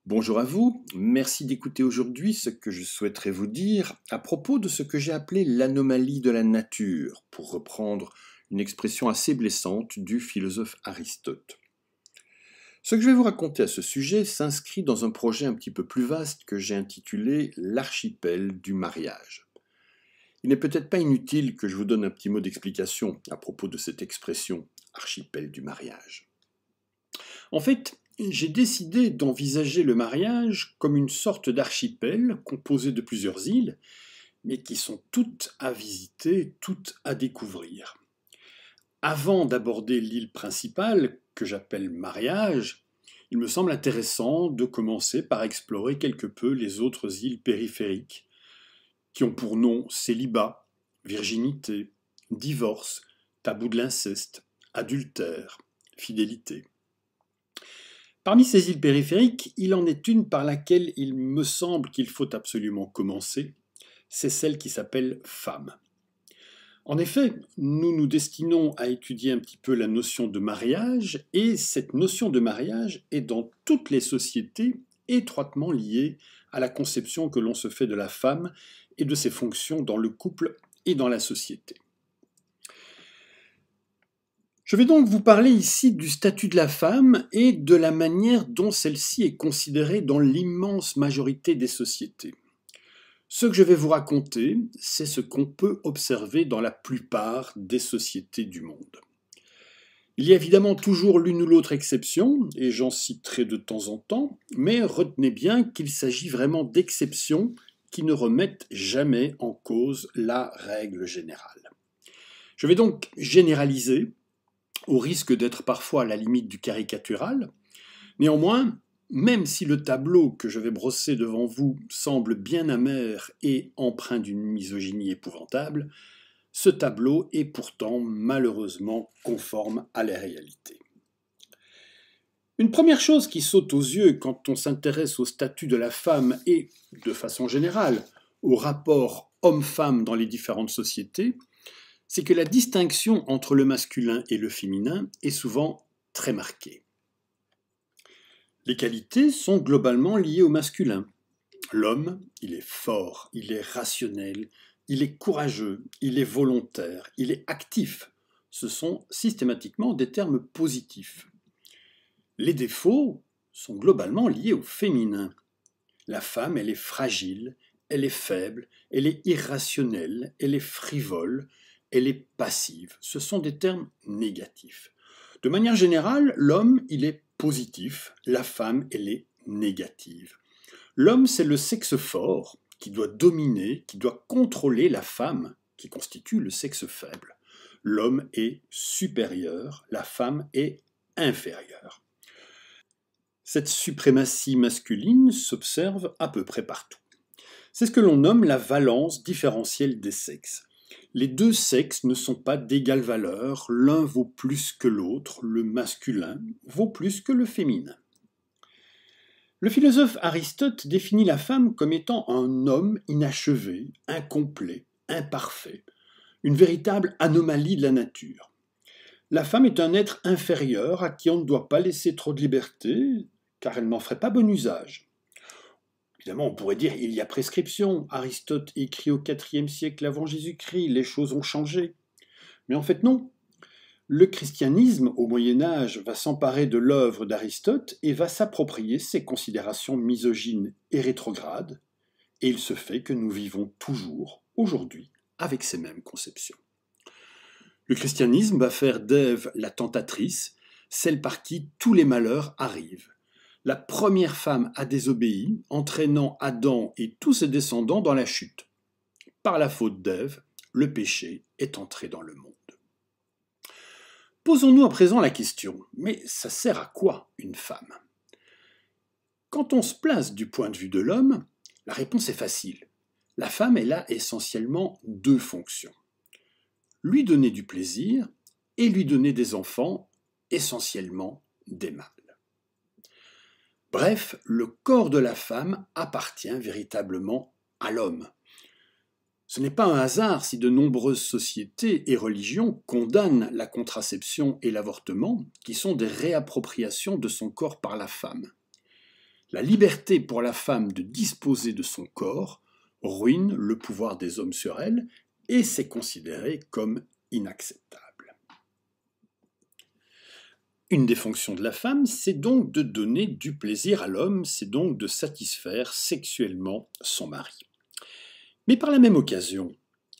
Bonjour à vous, merci d'écouter aujourd'hui ce que je souhaiterais vous dire à propos de ce que j'ai appelé l'anomalie de la nature, pour reprendre une expression assez blessante du philosophe Aristote. Ce que je vais vous raconter à ce sujet s'inscrit dans un projet un petit peu plus vaste que j'ai intitulé l'archipel du mariage. Il n'est peut-être pas inutile que je vous donne un petit mot d'explication à propos de cette expression archipel du mariage. En fait, j'ai décidé d'envisager le mariage comme une sorte d'archipel composé de plusieurs îles, mais qui sont toutes à visiter, toutes à découvrir. Avant d'aborder l'île principale, que j'appelle mariage, il me semble intéressant de commencer par explorer quelque peu les autres îles périphériques, qui ont pour nom célibat, virginité, divorce, tabou de l'inceste, adultère, fidélité. Parmi ces îles périphériques, il en est une par laquelle il me semble qu'il faut absolument commencer, c'est celle qui s'appelle femme. En effet, nous nous destinons à étudier un petit peu la notion de mariage, et cette notion de mariage est dans toutes les sociétés étroitement liée à la conception que l'on se fait de la femme et de ses fonctions dans le couple et dans la société. Je vais donc vous parler ici du statut de la femme et de la manière dont celle-ci est considérée dans l'immense majorité des sociétés. Ce que je vais vous raconter, c'est ce qu'on peut observer dans la plupart des sociétés du monde. Il y a évidemment toujours l'une ou l'autre exception, et j'en citerai de temps en temps, mais retenez bien qu'il s'agit vraiment d'exceptions qui ne remettent jamais en cause la règle générale. Je vais donc généraliser, au risque d'être parfois à la limite du caricatural. Néanmoins, même si le tableau que je vais brosser devant vous semble bien amer et empreint d'une misogynie épouvantable, ce tableau est pourtant malheureusement conforme à la réalité. Une première chose qui saute aux yeux quand on s'intéresse au statut de la femme et, de façon générale, au rapport homme-femme dans les différentes sociétés, c'est que la distinction entre le masculin et le féminin est souvent très marquée. Les qualités sont globalement liées au masculin. L'homme, il est fort, il est rationnel, il est courageux, il est volontaire, il est actif. Ce sont systématiquement des termes positifs. Les défauts sont globalement liés au féminin. La femme, elle est fragile, elle est faible, elle est irrationnelle, elle est frivole, elle est passive. Ce sont des termes négatifs. De manière générale, l'homme, il est positif, la femme, elle est négative. L'homme, c'est le sexe fort qui doit dominer, qui doit contrôler la femme, qui constitue le sexe faible. L'homme est supérieur, la femme est inférieure. Cette suprématie masculine s'observe à peu près partout. C'est ce que l'on nomme la valence différentielle des sexes. Les deux sexes ne sont pas d'égale valeur, l'un vaut plus que l'autre, le masculin vaut plus que le féminin. Le philosophe Aristote définit la femme comme étant un homme inachevé, incomplet, imparfait, une véritable anomalie de la nature. La femme est un être inférieur à qui on ne doit pas laisser trop de liberté, car elle n'en ferait pas bon usage. Évidemment, on pourrait dire il y a prescription. Aristote écrit au IVe siècle avant Jésus-Christ, les choses ont changé. Mais en fait, non. Le christianisme, au Moyen-Âge, va s'emparer de l'œuvre d'Aristote et va s'approprier ses considérations misogynes et rétrogrades, et il se fait que nous vivons toujours, aujourd'hui, avec ces mêmes conceptions. Le christianisme va faire d'Ève la tentatrice, celle par qui tous les malheurs arrivent. La première femme a désobéi, entraînant Adam et tous ses descendants dans la chute. Par la faute d'Ève, le péché est entré dans le monde. Posons-nous à présent la question, mais ça sert à quoi une femme? Quand on se place du point de vue de l'homme, la réponse est facile. La femme, elle a essentiellement deux fonctions. Lui donner du plaisir et lui donner des enfants, essentiellement des mâles. Bref, le corps de la femme appartient véritablement à l'homme. Ce n'est pas un hasard si de nombreuses sociétés et religions condamnent la contraception et l'avortement, qui sont des réappropriations de son corps par la femme. La liberté pour la femme de disposer de son corps ruine le pouvoir des hommes sur elle et c'est considéré comme inacceptable. Une des fonctions de la femme, c'est donc de donner du plaisir à l'homme, c'est donc de satisfaire sexuellement son mari. Mais par la même occasion,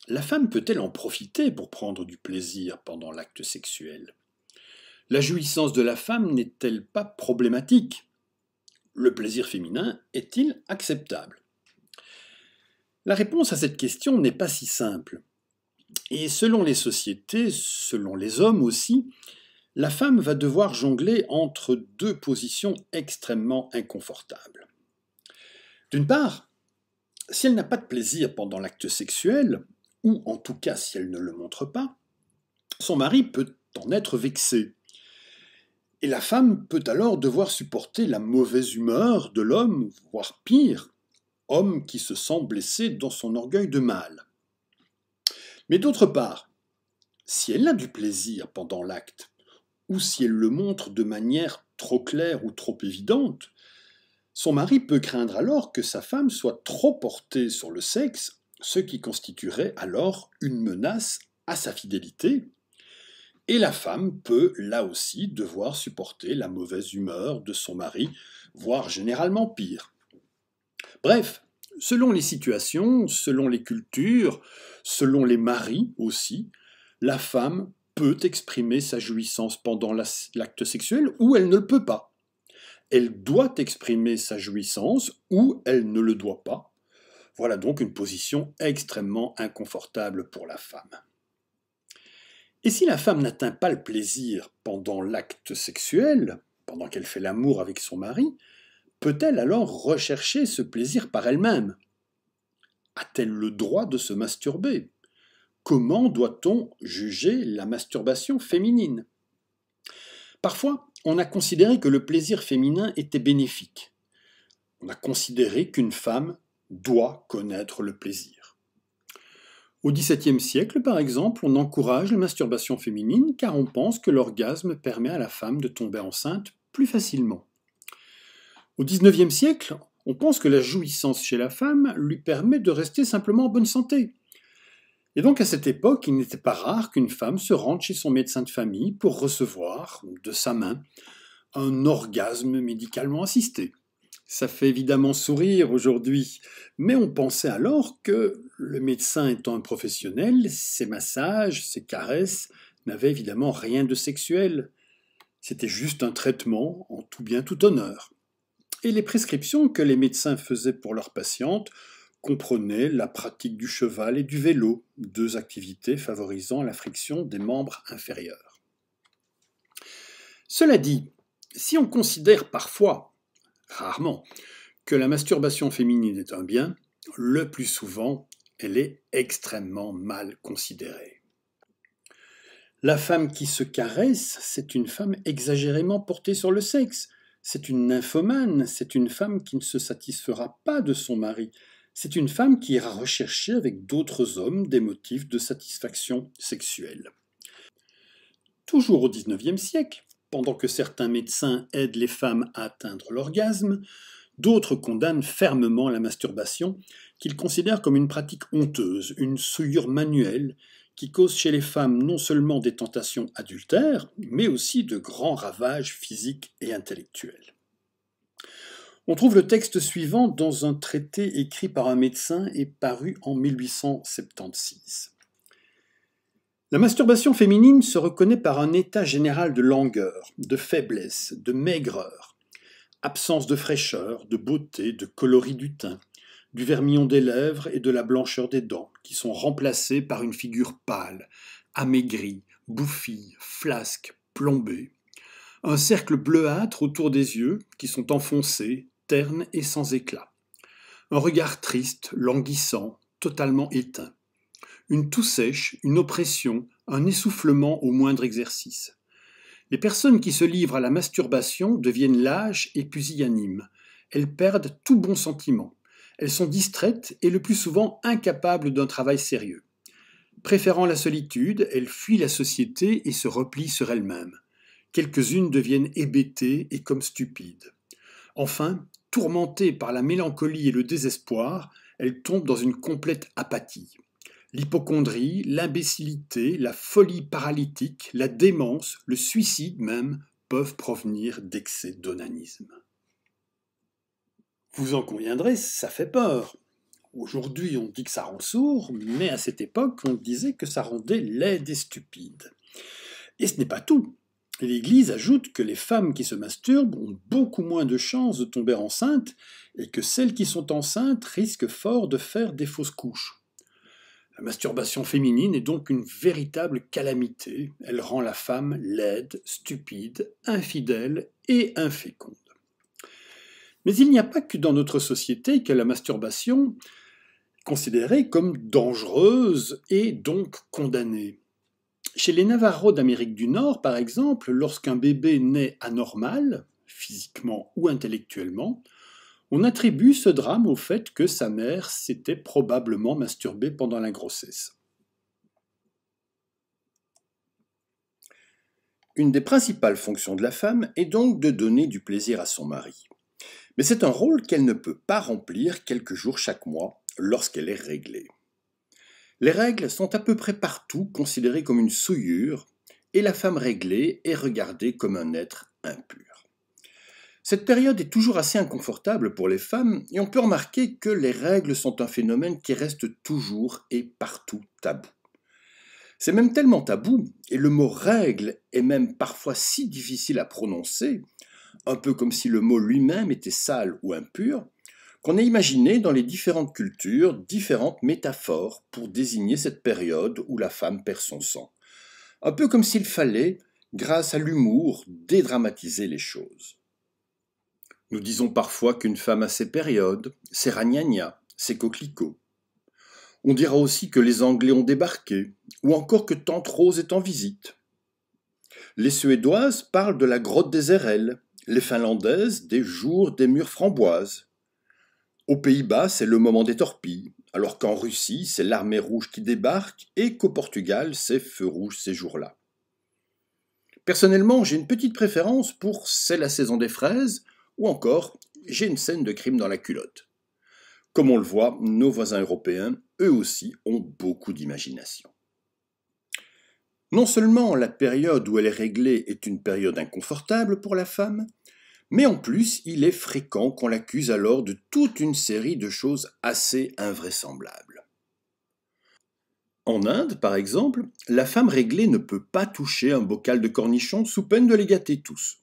la femme peut-elle en profiter pour prendre du plaisir pendant l'acte sexuel? La jouissance de la femme n'est-elle pas problématique? Le plaisir féminin est-il acceptable? La réponse à cette question n'est pas si simple. Et selon les sociétés, selon les hommes aussi, la femme va devoir jongler entre deux positions extrêmement inconfortables. D'une part, si elle n'a pas de plaisir pendant l'acte sexuel, ou en tout cas si elle ne le montre pas, son mari peut en être vexé. Et la femme peut alors devoir supporter la mauvaise humeur de l'homme, voire pire, homme qui se sent blessé dans son orgueil de mâle. Mais d'autre part, si elle a du plaisir pendant l'acte, ou si elle le montre de manière trop claire ou trop évidente, son mari peut craindre alors que sa femme soit trop portée sur le sexe, ce qui constituerait alors une menace à sa fidélité, et la femme peut là aussi devoir supporter la mauvaise humeur de son mari, voire généralement pire. Bref, selon les situations, selon les cultures, selon les maris aussi, la femme peut exprimer sa jouissance pendant l'acte sexuel ou elle ne le peut pas. Elle doit exprimer sa jouissance ou elle ne le doit pas. Voilà donc une position extrêmement inconfortable pour la femme. Et si la femme n'atteint pas le plaisir pendant l'acte sexuel, pendant qu'elle fait l'amour avec son mari, peut-elle alors rechercher ce plaisir par elle-même? A-t-elle le droit de se masturber? Comment doit-on juger la masturbation féminine? Parfois, on a considéré que le plaisir féminin était bénéfique. On a considéré qu'une femme doit connaître le plaisir. Au XVIIe siècle, par exemple, on encourage la masturbation féminine car on pense que l'orgasme permet à la femme de tomber enceinte plus facilement. Au XIXe siècle, on pense que la jouissance chez la femme lui permet de rester simplement en bonne santé. Et donc à cette époque, il n'était pas rare qu'une femme se rende chez son médecin de famille pour recevoir, de sa main, un orgasme médicalement assisté. Ça fait évidemment sourire aujourd'hui, mais on pensait alors que le médecin étant un professionnel, ses massages, ses caresses n'avaient évidemment rien de sexuel. C'était juste un traitement en tout bien tout honneur. Et les prescriptions que les médecins faisaient pour leurs patientes comprenaient la pratique du cheval et du vélo, deux activités favorisant la friction des membres inférieurs. Cela dit, si on considère parfois, rarement, que la masturbation féminine est un bien, le plus souvent, elle est extrêmement mal considérée. La femme qui se caresse, c'est une femme exagérément portée sur le sexe. C'est une nymphomane, c'est une femme qui ne se satisfera pas de son mari. C'est une femme qui ira rechercher avec d'autres hommes des motifs de satisfaction sexuelle. Toujours au XIXe siècle, pendant que certains médecins aident les femmes à atteindre l'orgasme, d'autres condamnent fermement la masturbation, qu'ils considèrent comme une pratique honteuse, une souillure manuelle, qui cause chez les femmes non seulement des tentations adultères, mais aussi de grands ravages physiques et intellectuels. On trouve le texte suivant dans un traité écrit par un médecin et paru en 1876. La masturbation féminine se reconnaît par un état général de langueur, de faiblesse, de maigreur, absence de fraîcheur, de beauté, de coloris du teint, du vermillon des lèvres et de la blancheur des dents, qui sont remplacés par une figure pâle, amaigrie, bouffie, flasque, plombée, un cercle bleuâtre autour des yeux, qui sont enfoncés, ternes et sans éclat, un regard triste, languissant, totalement éteint, une toux sèche, une oppression, un essoufflement au moindre exercice. Les personnes qui se livrent à la masturbation deviennent lâches et pusillanimes. Elles perdent tout bon sentiment. Elles sont distraites et le plus souvent incapables d'un travail sérieux. Préférant la solitude, elles fuient la société et se replient sur elles-mêmes. Quelques-unes deviennent hébétées et comme stupides. Enfin, tourmentée par la mélancolie et le désespoir, elle tombe dans une complète apathie. L'hypocondrie, l'imbécilité, la folie paralytique, la démence, le suicide même peuvent provenir d'excès d'onanisme. Vous en conviendrez, ça fait peur. Aujourd'hui, on dit que ça rend sourd, mais à cette époque, on disait que ça rendait laid et stupide. Et ce n'est pas tout. L'Église ajoute que les femmes qui se masturbent ont beaucoup moins de chances de tomber enceintes et que celles qui sont enceintes risquent fort de faire des fausses couches. La masturbation féminine est donc une véritable calamité. Elle rend la femme laide, stupide, infidèle et inféconde. Mais il n'y a pas que dans notre société que la masturbation est considérée comme dangereuse et donc condamnée. Chez les Navarros d'Amérique du Nord, par exemple, lorsqu'un bébé naît anormal, physiquement ou intellectuellement, on attribue ce drame au fait que sa mère s'était probablement masturbée pendant la grossesse. Une des principales fonctions de la femme est donc de donner du plaisir à son mari. Mais c'est un rôle qu'elle ne peut pas remplir quelques jours chaque mois lorsqu'elle est réglée. Les règles sont à peu près partout considérées comme une souillure et la femme réglée est regardée comme un être impur. Cette période est toujours assez inconfortable pour les femmes et on peut remarquer que les règles sont un phénomène qui reste toujours et partout tabou. C'est même tellement tabou, et le mot règle est même parfois si difficile à prononcer, un peu comme si le mot lui-même était sale ou impur, qu'on a imaginé dans les différentes cultures différentes métaphores pour désigner cette période où la femme perd son sang. Un peu comme s'il fallait, grâce à l'humour, dédramatiser les choses. Nous disons parfois qu'une femme a ses périodes, ses ragnagnas, ses coquelicots. On dira aussi que les Anglais ont débarqué, ou encore que Tante Rose est en visite. Les Suédoises parlent de la grotte des Érelles, les Finlandaises des jours des murs framboises. Aux Pays-Bas, c'est le moment des torpilles, alors qu'en Russie, c'est l'armée rouge qui débarque et qu'au Portugal, c'est feu rouge ces jours-là. Personnellement, j'ai une petite préférence pour C'est la saison des fraises ou encore J'ai une scène de crime dans la culotte. Comme on le voit, nos voisins européens, eux aussi, ont beaucoup d'imagination. Non seulement la période où elle est réglée est une période inconfortable pour la femme, mais en plus, il est fréquent qu'on l'accuse alors de toute une série de choses assez invraisemblables. En Inde, par exemple, la femme réglée ne peut pas toucher un bocal de cornichons sous peine de les gâter tous.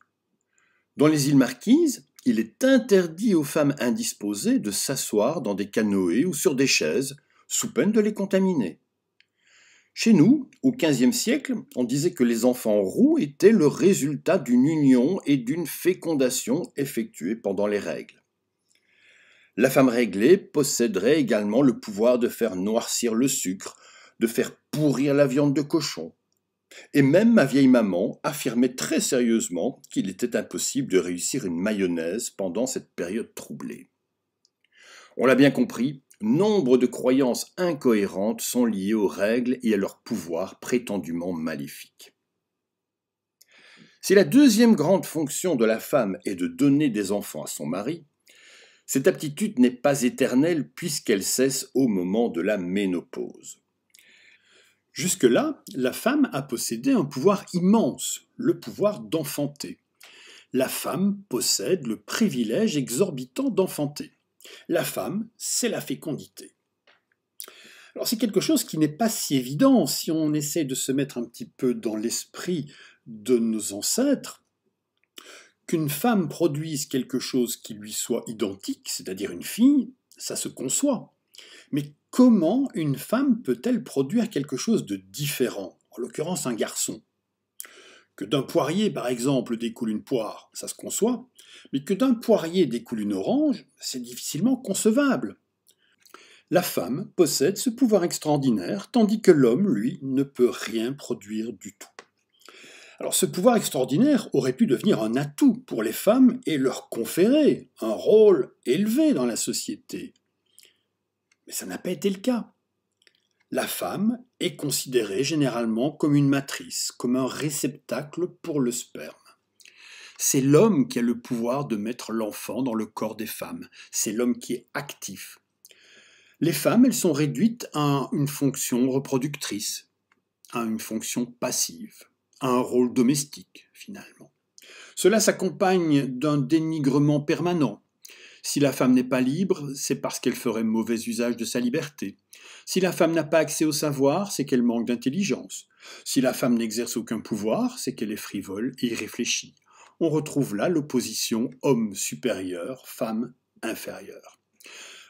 Dans les îles Marquises, il est interdit aux femmes indisposées de s'asseoir dans des canoës ou sur des chaises, sous peine de les contaminer. Chez nous, au XVe siècle, on disait que les enfants roux étaient le résultat d'une union et d'une fécondation effectuée pendant les règles. La femme réglée posséderait également le pouvoir de faire noircir le sucre, de faire pourrir la viande de cochon. Et même ma vieille maman affirmait très sérieusement qu'il était impossible de réussir une mayonnaise pendant cette période troublée. On l'a bien compris, nombre de croyances incohérentes sont liées aux règles et à leur pouvoir prétendument maléfique. Si la deuxième grande fonction de la femme est de donner des enfants à son mari, cette aptitude n'est pas éternelle puisqu'elle cesse au moment de la ménopause. Jusque-là, la femme a possédé un pouvoir immense, le pouvoir d'enfanter. La femme possède le privilège exorbitant d'enfanter. La femme, c'est la fécondité. Alors c'est quelque chose qui n'est pas si évident si on essaie de se mettre un petit peu dans l'esprit de nos ancêtres. Qu'une femme produise quelque chose qui lui soit identique, c'est-à-dire une fille, ça se conçoit. Mais comment une femme peut-elle produire quelque chose de différent, en l'occurrence un garçon? Que d'un poirier, par exemple, découle une poire, ça se conçoit, mais que d'un poirier découle une orange, c'est difficilement concevable. La femme possède ce pouvoir extraordinaire, tandis que l'homme, lui, ne peut rien produire du tout. Alors ce pouvoir extraordinaire aurait pu devenir un atout pour les femmes et leur conférer un rôle élevé dans la société. Mais ça n'a pas été le cas. La femme est considérée généralement comme une matrice, comme un réceptacle pour le sperme. C'est l'homme qui a le pouvoir de mettre l'enfant dans le corps des femmes. C'est l'homme qui est actif. Les femmes, elles sont réduites à une fonction reproductrice, à une fonction passive, à un rôle domestique, finalement. Cela s'accompagne d'un dénigrement permanent. Si la femme n'est pas libre, c'est parce qu'elle ferait mauvais usage de sa liberté. Si la femme n'a pas accès au savoir, c'est qu'elle manque d'intelligence. Si la femme n'exerce aucun pouvoir, c'est qu'elle est frivole et irréfléchie. On retrouve là l'opposition homme supérieur, femme inférieure.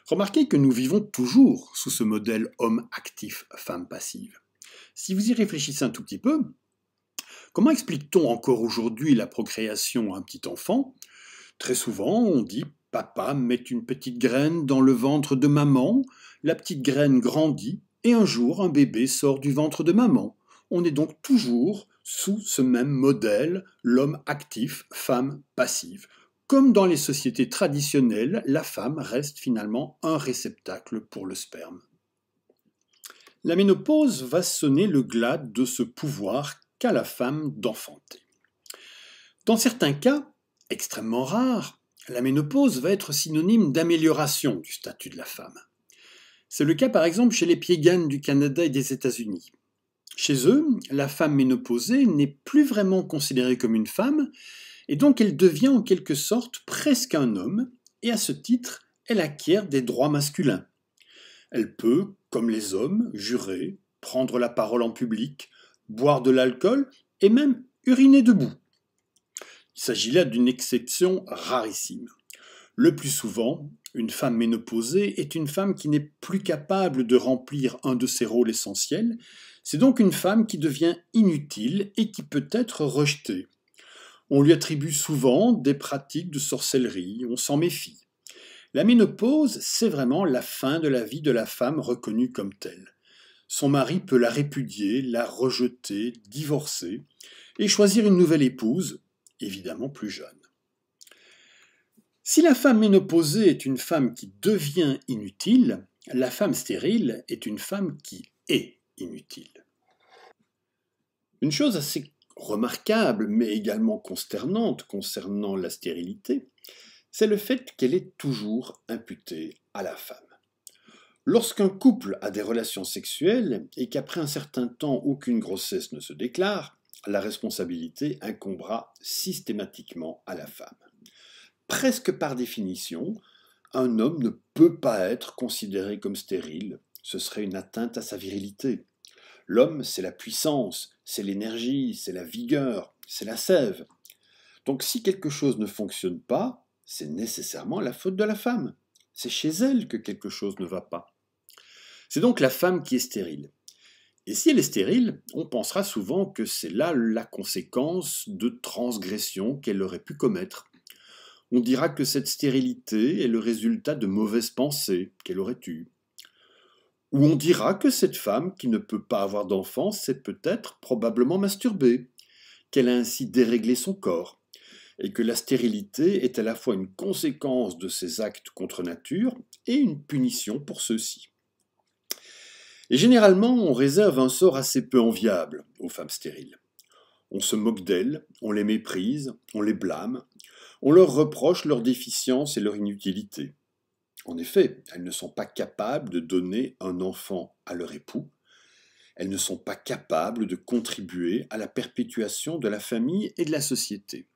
Remarquez que nous vivons toujours sous ce modèle homme actif, femme passive. Si vous y réfléchissez un tout petit peu, comment explique-t-on encore aujourd'hui la procréation à un petit enfant? Très souvent, on dit « Papa met une petite graine dans le ventre de maman, la petite graine grandit, et un jour un bébé sort du ventre de maman ». On est donc toujours sous ce même modèle, l'homme actif, femme passive. Comme dans les sociétés traditionnelles, la femme reste finalement un réceptacle pour le sperme. La ménopause va sonner le glas de ce pouvoir qu'a la femme d'enfanter. Dans certains cas, extrêmement rares, la ménopause va être synonyme d'amélioration du statut de la femme. C'est le cas par exemple chez les Piégans du Canada et des États-Unis. Chez eux, la femme ménopausée n'est plus vraiment considérée comme une femme, et donc elle devient en quelque sorte presque un homme, et à ce titre, elle acquiert des droits masculins. Elle peut, comme les hommes, jurer, prendre la parole en public, boire de l'alcool et même uriner debout. Il s'agit là d'une exception rarissime. Le plus souvent, une femme ménopausée est une femme qui n'est plus capable de remplir un de ses rôles essentiels. C'est donc une femme qui devient inutile et qui peut être rejetée. On lui attribue souvent des pratiques de sorcellerie, on s'en méfie. La ménopause, c'est vraiment la fin de la vie de la femme reconnue comme telle. Son mari peut la répudier, la rejeter, divorcer, et choisir une nouvelle épouse, évidemment plus jeune. Si la femme ménopausée est une femme qui devient inutile, la femme stérile est une femme qui est inutile. Une chose assez remarquable, mais également consternante concernant la stérilité, c'est le fait qu'elle est toujours imputée à la femme. Lorsqu'un couple a des relations sexuelles et qu'après un certain temps aucune grossesse ne se déclare, la responsabilité incombera systématiquement à la femme. Presque par définition, un homme ne peut pas être considéré comme stérile, ce serait une atteinte à sa virilité. L'homme, c'est la puissance, c'est l'énergie, c'est la vigueur, c'est la sève. Donc si quelque chose ne fonctionne pas, c'est nécessairement la faute de la femme. C'est chez elle que quelque chose ne va pas. C'est donc la femme qui est stérile. Et si elle est stérile, on pensera souvent que c'est là la conséquence de transgressions qu'elle aurait pu commettre. On dira que cette stérilité est le résultat de mauvaises pensées qu'elle aurait eues. Ou on dira que cette femme qui ne peut pas avoir d'enfant s'est peut-être probablement masturbée, qu'elle a ainsi déréglé son corps, et que la stérilité est à la fois une conséquence de ses actes contre nature et une punition pour ceux-ci. Et généralement, on réserve un sort assez peu enviable aux femmes stériles. On se moque d'elles, on les méprise, on les blâme, on leur reproche leur déficience et leur inutilité. En effet, elles ne sont pas capables de donner un enfant à leur époux, elles ne sont pas capables de contribuer à la perpétuation de la famille et de la société.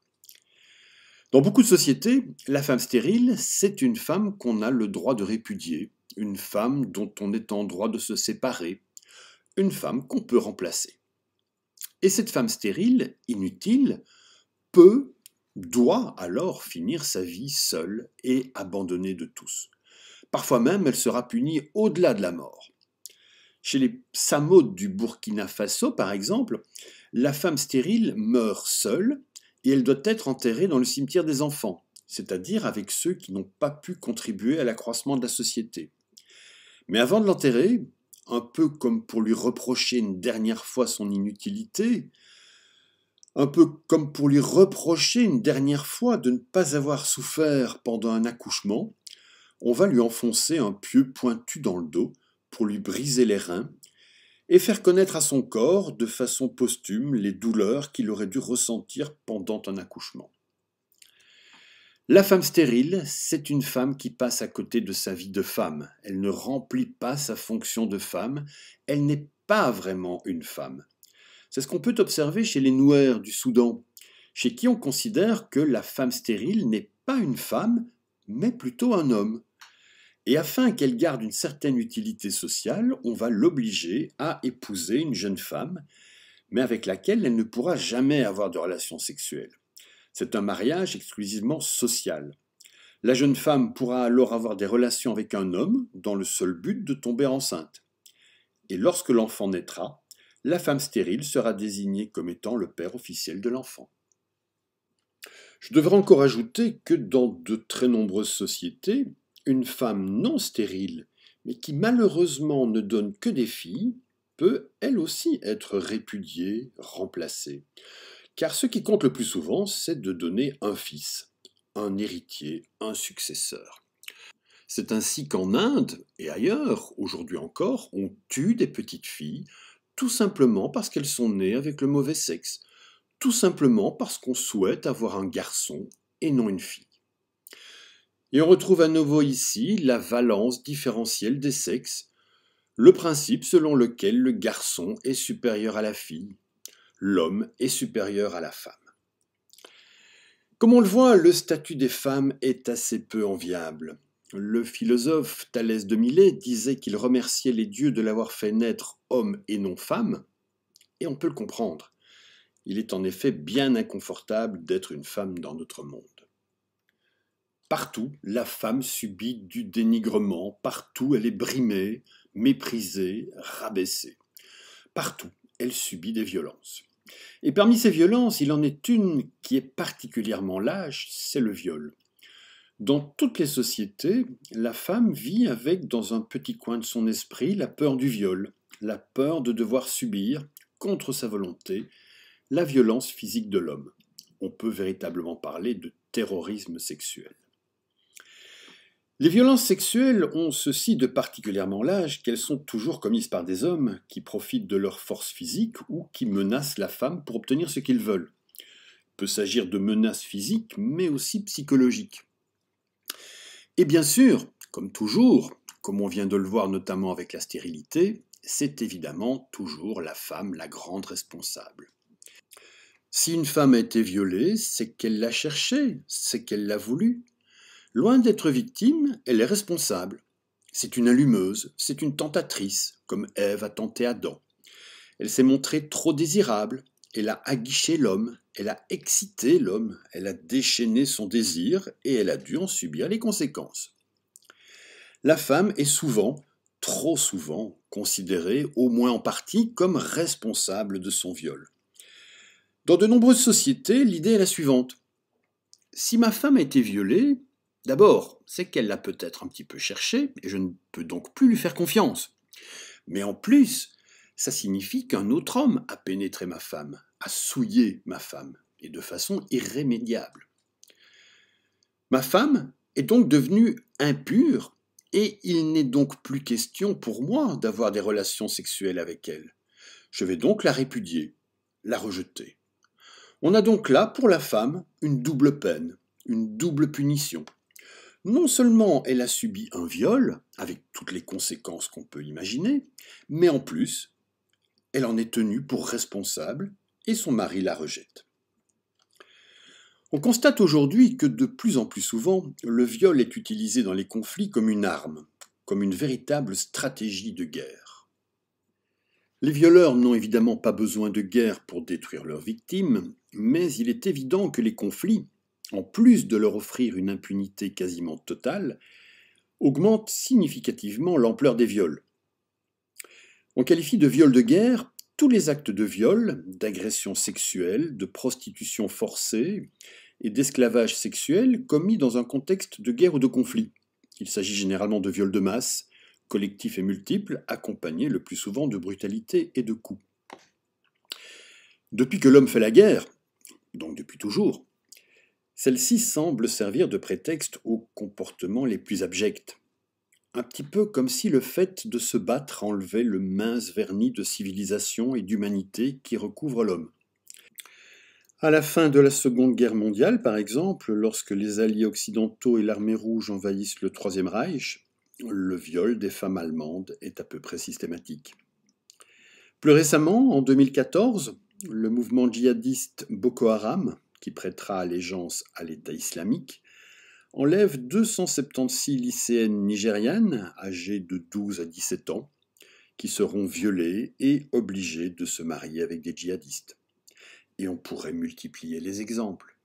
Dans beaucoup de sociétés, la femme stérile, c'est une femme qu'on a le droit de répudier, une femme dont on est en droit de se séparer, une femme qu'on peut remplacer. Et cette femme stérile, inutile, doit alors finir sa vie seule et abandonnée de tous. Parfois même, elle sera punie au-delà de la mort. Chez les Samaudes du Burkina Faso, par exemple, la femme stérile meurt seule et elle doit être enterrée dans le cimetière des enfants, c'est-à-dire avec ceux qui n'ont pas pu contribuer à l'accroissement de la société. Mais avant de l'enterrer, un peu comme pour lui reprocher une dernière fois son inutilité, un peu comme pour lui reprocher une dernière fois de ne pas avoir souffert pendant un accouchement, on va lui enfoncer un pieu pointu dans le dos pour lui briser les reins et faire connaître à son corps de façon posthume les douleurs qu'il aurait dû ressentir pendant un accouchement. La femme stérile, c'est une femme qui passe à côté de sa vie de femme. Elle ne remplit pas sa fonction de femme, elle n'est pas vraiment une femme. C'est ce qu'on peut observer chez les Nouers du Soudan, chez qui on considère que la femme stérile n'est pas une femme, mais plutôt un homme. Et afin qu'elle garde une certaine utilité sociale, on va l'obliger à épouser une jeune femme, mais avec laquelle elle ne pourra jamais avoir de relations sexuelles. C'est un mariage exclusivement social. La jeune femme pourra alors avoir des relations avec un homme dans le seul but de tomber enceinte. Et lorsque l'enfant naîtra, la femme stérile sera désignée comme étant le père officiel de l'enfant. Je devrais encore ajouter que dans de très nombreuses sociétés, une femme non stérile, mais qui malheureusement ne donne que des filles, peut elle aussi être répudiée, remplacée. Car ce qui compte le plus souvent, c'est de donner un fils, un héritier, un successeur. C'est ainsi qu'en Inde et ailleurs, aujourd'hui encore, on tue des petites filles, tout simplement parce qu'elles sont nées avec le mauvais sexe, tout simplement parce qu'on souhaite avoir un garçon et non une fille. Et on retrouve à nouveau ici la valence différentielle des sexes, le principe selon lequel le garçon est supérieur à la fille, l'homme est supérieur à la femme. Comme on le voit, le statut des femmes est assez peu enviable. Le philosophe Thalès de Milet disait qu'il remerciait les dieux de l'avoir fait naître homme et non femme, et on peut le comprendre. Il est en effet bien inconfortable d'être une femme dans notre monde. Partout, la femme subit du dénigrement, partout elle est brimée, méprisée, rabaissée. Partout, elle subit des violences. Et parmi ces violences, il en est une qui est particulièrement lâche, c'est le viol. Dans toutes les sociétés, la femme vit avec, dans un petit coin de son esprit, la peur du viol, la peur de devoir subir, contre sa volonté, la violence physique de l'homme. On peut véritablement parler de terrorisme sexuel. Les violences sexuelles ont ceci de particulièrement lâche qu'elles sont toujours commises par des hommes qui profitent de leur force physique ou qui menacent la femme pour obtenir ce qu'ils veulent. Il peut s'agir de menaces physiques, mais aussi psychologiques. Et bien sûr, comme toujours, comme on vient de le voir notamment avec la stérilité, c'est évidemment toujours la femme la grande responsable. Si une femme a été violée, c'est qu'elle l'a cherché, c'est qu'elle l'a voulu. Loin d'être victime, elle est responsable. C'est une allumeuse, c'est une tentatrice, comme Ève a tenté Adam. Elle s'est montrée trop désirable, elle a aguiché l'homme, elle a excité l'homme, elle a déchaîné son désir et elle a dû en subir les conséquences. La femme est souvent, trop souvent, considérée, au moins en partie, comme responsable de son viol. Dans de nombreuses sociétés, l'idée est la suivante. Si ma femme a été violée, d'abord, c'est qu'elle l'a peut-être un petit peu cherché, et je ne peux donc plus lui faire confiance. Mais en plus, ça signifie qu'un autre homme a pénétré ma femme, a souillé ma femme, et de façon irrémédiable. Ma femme est donc devenue impure, et il n'est donc plus question pour moi d'avoir des relations sexuelles avec elle. Je vais donc la répudier, la rejeter. On a donc là, pour la femme, une double peine, une double punition. Non seulement elle a subi un viol, avec toutes les conséquences qu'on peut imaginer, mais en plus, elle en est tenue pour responsable et son mari la rejette. On constate aujourd'hui que de plus en plus souvent, le viol est utilisé dans les conflits comme une arme, comme une véritable stratégie de guerre. Les violeurs n'ont évidemment pas besoin de guerre pour détruire leurs victimes, mais il est évident que les conflits, en plus de leur offrir une impunité quasiment totale, augmentent significativement l'ampleur des viols. On qualifie de viol de guerre tous les actes de viol, d'agression sexuelle, de prostitution forcée et d'esclavage sexuel commis dans un contexte de guerre ou de conflit. Il s'agit généralement de viols de masse, collectifs et multiples, accompagnés le plus souvent de brutalité et de coups. Depuis que l'homme fait la guerre, donc depuis toujours, celle-ci semble servir de prétexte aux comportements les plus abjects. Un petit peu comme si le fait de se battre enlevait le mince vernis de civilisation et d'humanité qui recouvre l'homme. À la fin de la Seconde Guerre mondiale, par exemple, lorsque les Alliés occidentaux et l'Armée rouge envahissent le Troisième Reich, le viol des femmes allemandes est à peu près systématique. Plus récemment, en 2014, le mouvement djihadiste Boko Haram, qui prêtera allégeance à l'État islamique, enlève 276 lycéennes nigérianes âgées de 12 à 17 ans qui seront violées et obligées de se marier avec des djihadistes. Et on pourrait multiplier les exemples.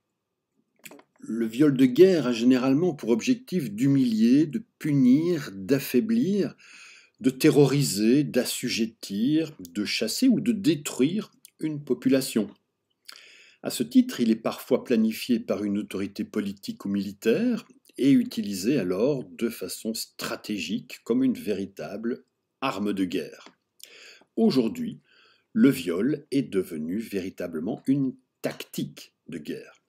Le viol de guerre a généralement pour objectif d'humilier, de punir, d'affaiblir, de terroriser, d'assujettir, de chasser ou de détruire une population. À ce titre, il est parfois planifié par une autorité politique ou militaire et utilisé alors de façon stratégique comme une véritable arme de guerre. Aujourd'hui, le viol est devenu véritablement une tactique de guerre.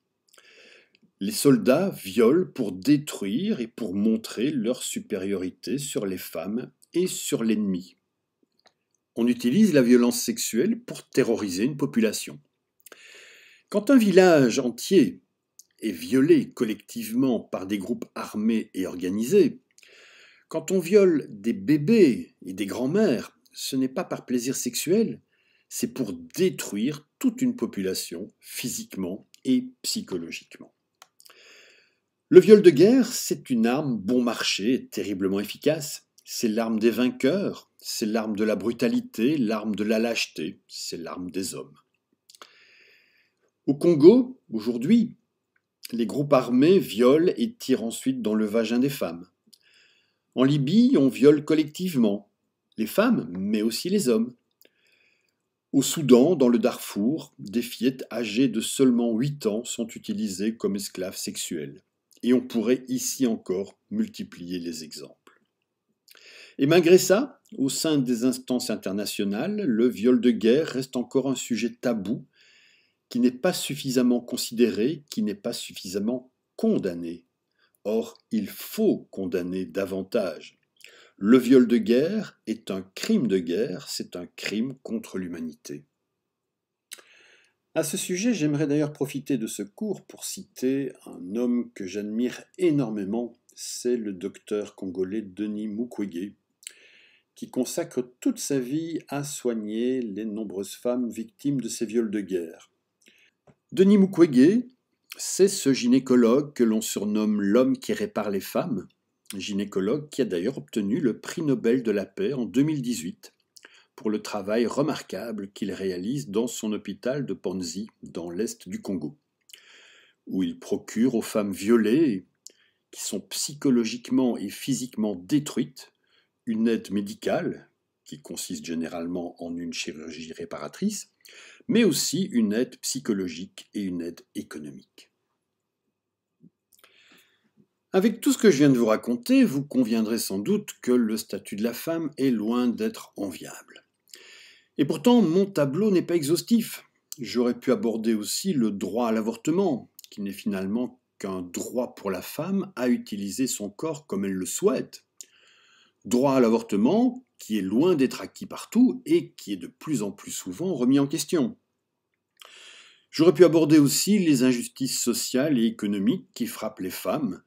Les soldats violent pour détruire et pour montrer leur supériorité sur les femmes et sur l'ennemi. On utilise la violence sexuelle pour terroriser une population. Quand un village entier est violé collectivement par des groupes armés et organisés, quand on viole des bébés et des grands-mères, ce n'est pas par plaisir sexuel, c'est pour détruire toute une population physiquement et psychologiquement. Le viol de guerre, c'est une arme bon marché et terriblement efficace. C'est l'arme des vainqueurs, c'est l'arme de la brutalité, l'arme de la lâcheté, c'est l'arme des hommes. Au Congo, aujourd'hui, les groupes armés violent et tirent ensuite dans le vagin des femmes. En Libye, on viole collectivement, les femmes, mais aussi les hommes. Au Soudan, dans le Darfour, des fillettes âgées de seulement 8 ans sont utilisées comme esclaves sexuels. Et on pourrait ici encore multiplier les exemples. Et malgré ça, au sein des instances internationales, le viol de guerre reste encore un sujet tabou qui n'est pas suffisamment considéré, qui n'est pas suffisamment condamné. Or, il faut condamner davantage. Le viol de guerre est un crime de guerre, c'est un crime contre l'humanité. À ce sujet, j'aimerais d'ailleurs profiter de ce cours pour citer un homme que j'admire énormément, c'est le docteur congolais Denis Mukwege, qui consacre toute sa vie à soigner les nombreuses femmes victimes de ces viols de guerre. Denis Mukwege, c'est ce gynécologue que l'on surnomme l'homme qui répare les femmes, gynécologue qui a d'ailleurs obtenu le prix Nobel de la paix en 2018 pour le travail remarquable qu'il réalise dans son hôpital de Panzi, dans l'est du Congo, où il procure aux femmes violées, qui sont psychologiquement et physiquement détruites, une aide médicale, qui consiste généralement en une chirurgie réparatrice, mais aussi une aide psychologique et une aide économique. Avec tout ce que je viens de vous raconter, vous conviendrez sans doute que le statut de la femme est loin d'être enviable. Et pourtant, mon tableau n'est pas exhaustif. J'aurais pu aborder aussi le droit à l'avortement, qui n'est finalement qu'un droit pour la femme à utiliser son corps comme elle le souhaite. Droit à l'avortement qui est loin d'être acquis partout et qui est de plus en plus souvent remis en question. J'aurais pu aborder aussi les injustices sociales et économiques qui frappent les femmes.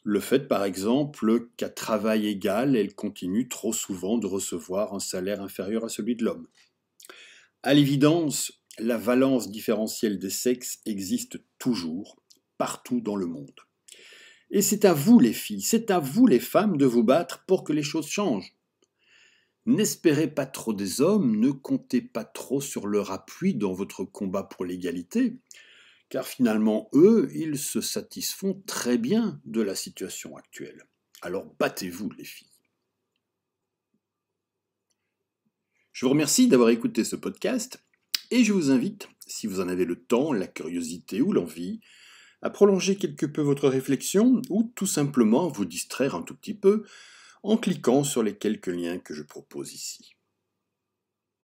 Le fait, par exemple, qu'à travail égal, elles continuent trop souvent de recevoir un salaire inférieur à celui de l'homme. À l'évidence, la valence différentielle des sexes existe toujours, partout dans le monde. Et c'est à vous les filles, c'est à vous les femmes de vous battre pour que les choses changent. N'espérez pas trop des hommes, ne comptez pas trop sur leur appui dans votre combat pour l'égalité, car finalement, eux, ils se satisfont très bien de la situation actuelle. Alors battez-vous, les filles. Je vous remercie d'avoir écouté ce podcast, et je vous invite, si vous en avez le temps, la curiosité ou l'envie, à prolonger quelque peu votre réflexion, ou tout simplement vous distraire un tout petit peu, en cliquant sur les quelques liens que je propose ici.